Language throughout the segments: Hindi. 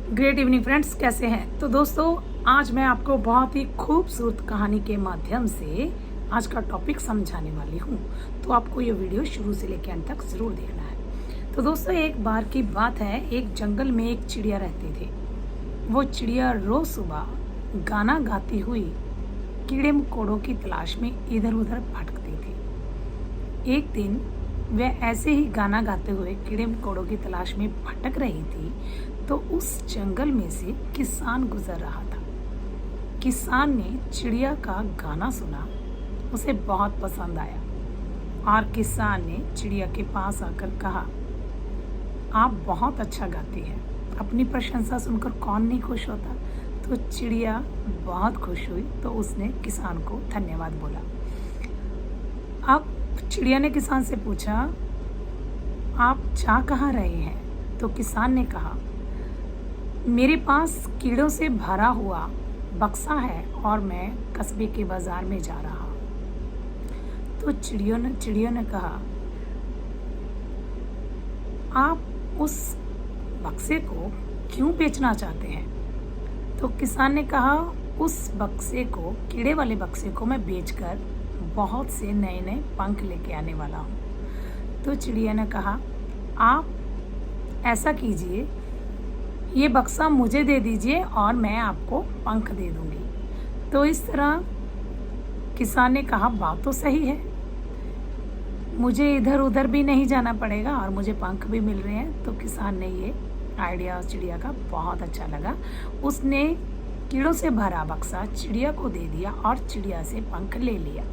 ग्रेट इवनिंग फ्रेंड्स, कैसे हैं? तो दोस्तों, आज मैं आपको बहुत ही खूबसूरत कहानी के माध्यम से आज का टॉपिक समझाने वाली हूँ। तो आपको ये वीडियो शुरू से लेकर अंत तक ज़रूर देखना है। तो दोस्तों, एक बार की बात है, एक जंगल में एक चिड़िया रहती थी। वो चिड़िया रोज़ सुबह गाना गाती हुई कीड़े मकोड़ों की तलाश में इधर उधर भटकती थी। एक दिन वह ऐसे ही गाना गाते हुए कीड़े मकोड़ों की तलाश में भटक रही थी, तो उस जंगल में से किसान गुजर रहा था। किसान ने चिड़िया का गाना सुना, उसे बहुत पसंद आया और किसान ने चिड़िया के पास आकर कहा, आप बहुत अच्छा गाती हैं। अपनी प्रशंसा सुनकर कौन नहीं खुश होता। तो चिड़िया बहुत खुश हुई, तो उसने किसान को धन्यवाद बोला। अब चिड़िया ने किसान से पूछा, आप जा कहाँ रहे हैं? तो किसान ने कहा, मेरे पास कीड़ों से भरा हुआ बक्सा है और मैं कस्बे के बाजार में जा रहा हूँ। तो चिड़ियों ने कहा, आप उस बक्से को क्यों बेचना चाहते हैं? तो किसान ने कहा, उस बक्से को, कीड़े वाले बक्से को मैं बेचकर बहुत से नए नए पंख लेके आने वाला हूँ। तो चिड़िया ने कहा, आप ऐसा कीजिए, ये बक्सा मुझे दे दीजिए और मैं आपको पंख दे दूंगी। तो इस तरह किसान ने कहा, बात तो सही है, मुझे इधर उधर भी नहीं जाना पड़ेगा और मुझे पंख भी मिल रहे हैं। तो किसान ने ये आइडिया चिड़िया का बहुत अच्छा लगा। उसने कीड़ों से भरा बक्सा चिड़िया को दे दिया और चिड़िया से पंख ले लिया।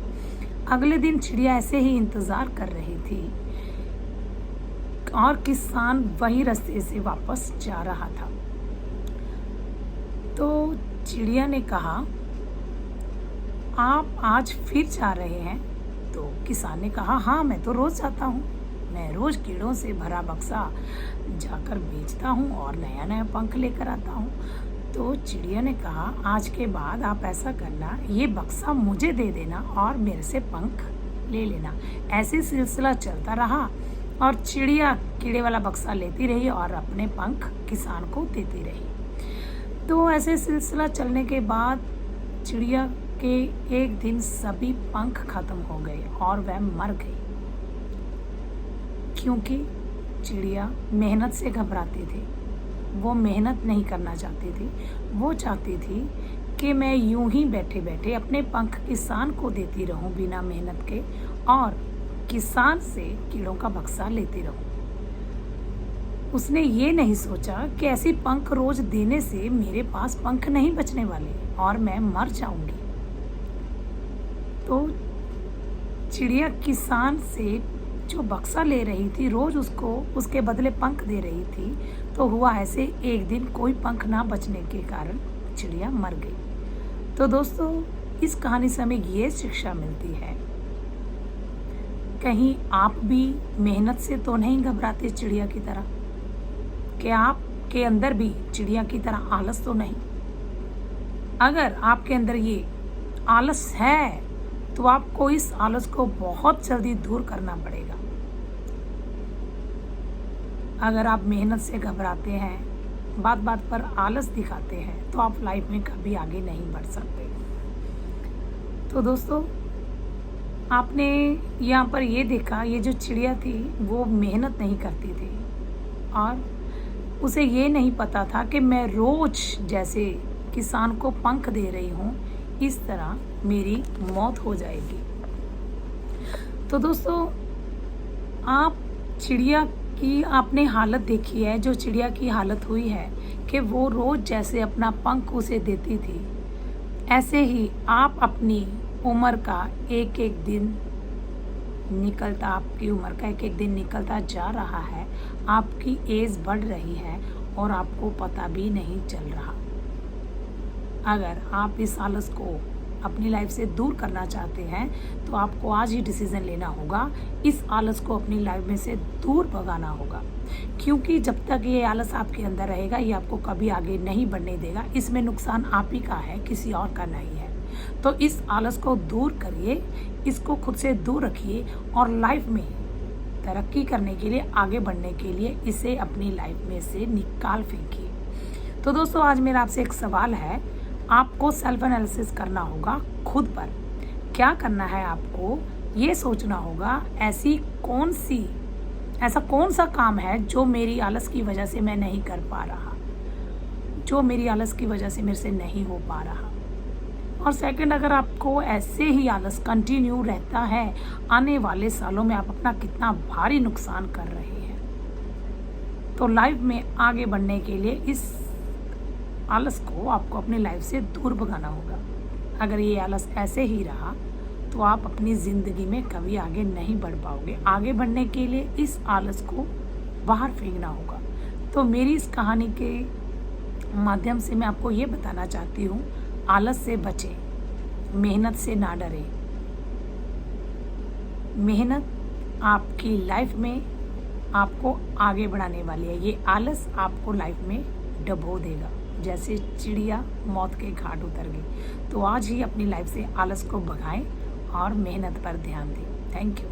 अगले दिन चिड़िया ऐसे ही इंतज़ार कर रही थी और किसान वही रास्ते से वापस जा रहा था। तो चिड़िया ने कहा, आप आज फिर जा रहे हैं? तो किसान ने कहा, हाँ, मैं तो रोज़ जाता हूँ। मैं रोज़ कीड़ों से भरा बक्सा जाकर बेचता हूँ और नया नया पंख लेकर आता हूँ। तो चिड़िया ने कहा, आज के बाद आप ऐसा करना, ये बक्सा मुझे दे देना और मेरे से पंख ले लेना। ऐसे सिलसिला चलता रहा और चिड़िया कीड़े वाला बक्सा लेती रही और अपने पंख किसान को देती रही। तो ऐसे सिलसिला चलने के बाद चिड़िया के एक दिन सभी पंख खत्म हो गए और वह मर गई, क्योंकि चिड़िया मेहनत से घबराती थी। वो मेहनत नहीं करना चाहती थी। वो चाहती थी कि मैं यूं ही बैठे बैठे अपने पंख किसान को देती रहूं बिना मेहनत के और किसान से कीड़ों का बक्सा लेती रहूं। उसने ये नहीं सोचा कि ऐसी पंख रोज देने से मेरे पास पंख नहीं बचने वाले और मैं मर जाऊंगी। तो चिड़िया किसान से जो बक्सा ले रही थी, रोज उसको उसके बदले पंख दे रही थी। तो हुआ ऐसे, एक दिन कोई पंख ना बचने के कारण चिड़िया मर गई। तो दोस्तों, इस कहानी से हमें ये शिक्षा मिलती है, कहीं आप भी मेहनत से तो नहीं घबराते चिड़िया की तरह, कि आपके अंदर भी चिड़िया की तरह आलस तो नहीं। अगर आपके अंदर ये आलस है तो आपको इस आलस को बहुत जल्दी दूर करना पड़ेगा। अगर आप मेहनत से घबराते हैं, बात बात पर आलस दिखाते हैं, तो आप लाइफ में कभी आगे नहीं बढ़ सकते। तो दोस्तों, आपने यहाँ पर ये देखा, ये जो चिड़िया थी वो मेहनत नहीं करती थी और उसे ये नहीं पता था कि मैं रोज जैसे किसान को पंख दे रही हूँ, इस तरह मेरी मौत हो जाएगी। तो दोस्तों, आप चिड़िया की आपने हालत देखी है, जो चिड़िया की हालत हुई है कि वो रोज जैसे अपना पंख उसे देती थी, ऐसे ही आप अपनी उम्र का एक एक दिन निकलता, आपकी उम्र का एक एक दिन निकलता जा रहा है। आपकी एज बढ़ रही है और आपको पता भी नहीं चल रहा। अगर आप इस आलस को अपनी लाइफ से दूर करना चाहते हैं तो आपको आज ही डिसीजन लेना होगा, इस आलस को अपनी लाइफ में से दूर भगाना होगा। क्योंकि जब तक ये आलस आपके अंदर रहेगा, ये आपको कभी आगे नहीं बढ़ने देगा। इसमें नुकसान आप ही का है, किसी और का नहीं है। तो इस आलस को दूर करिए, इसको खुद से दूर रखिए और लाइफ में तरक्की करने के लिए, आगे बढ़ने के लिए इसे अपनी लाइफ में से निकाल फेंकिए। तो दोस्तों आज मेरा आपसे एक सवाल है, आपको सेल्फ एनालिसिस करना होगा खुद पर। क्या करना है आपको, ये सोचना होगा ऐसा कौन सा काम है जो मेरी आलस की वजह से मैं नहीं कर पा रहा, जो मेरी आलस की वजह से मेरे से नहीं हो पा रहा। और सेकंड, अगर आपको ऐसे ही आलस कंटिन्यू रहता है, आने वाले सालों में आप अपना कितना भारी नुकसान कर रहे हैं। तो लाइफ में आगे बढ़ने के लिए इस आलस को आपको अपनी लाइफ से दूर भगाना होगा। अगर ये आलस ऐसे ही रहा तो आप अपनी ज़िंदगी में कभी आगे नहीं बढ़ पाओगे। आगे बढ़ने के लिए इस आलस को बाहर फेंकना होगा। तो मेरी इस कहानी के माध्यम से मैं आपको ये बताना चाहती हूँ, आलस से बचें, मेहनत से ना डरें। मेहनत आपकी लाइफ में आपको आगे बढ़ाने वाली है। ये आलस आपको लाइफ में डुबो देगा, जैसे चिड़िया मौत के घाट उतर गई। तो आज ही अपनी लाइफ से आलस को भगाएं और मेहनत पर ध्यान दें। Thank you.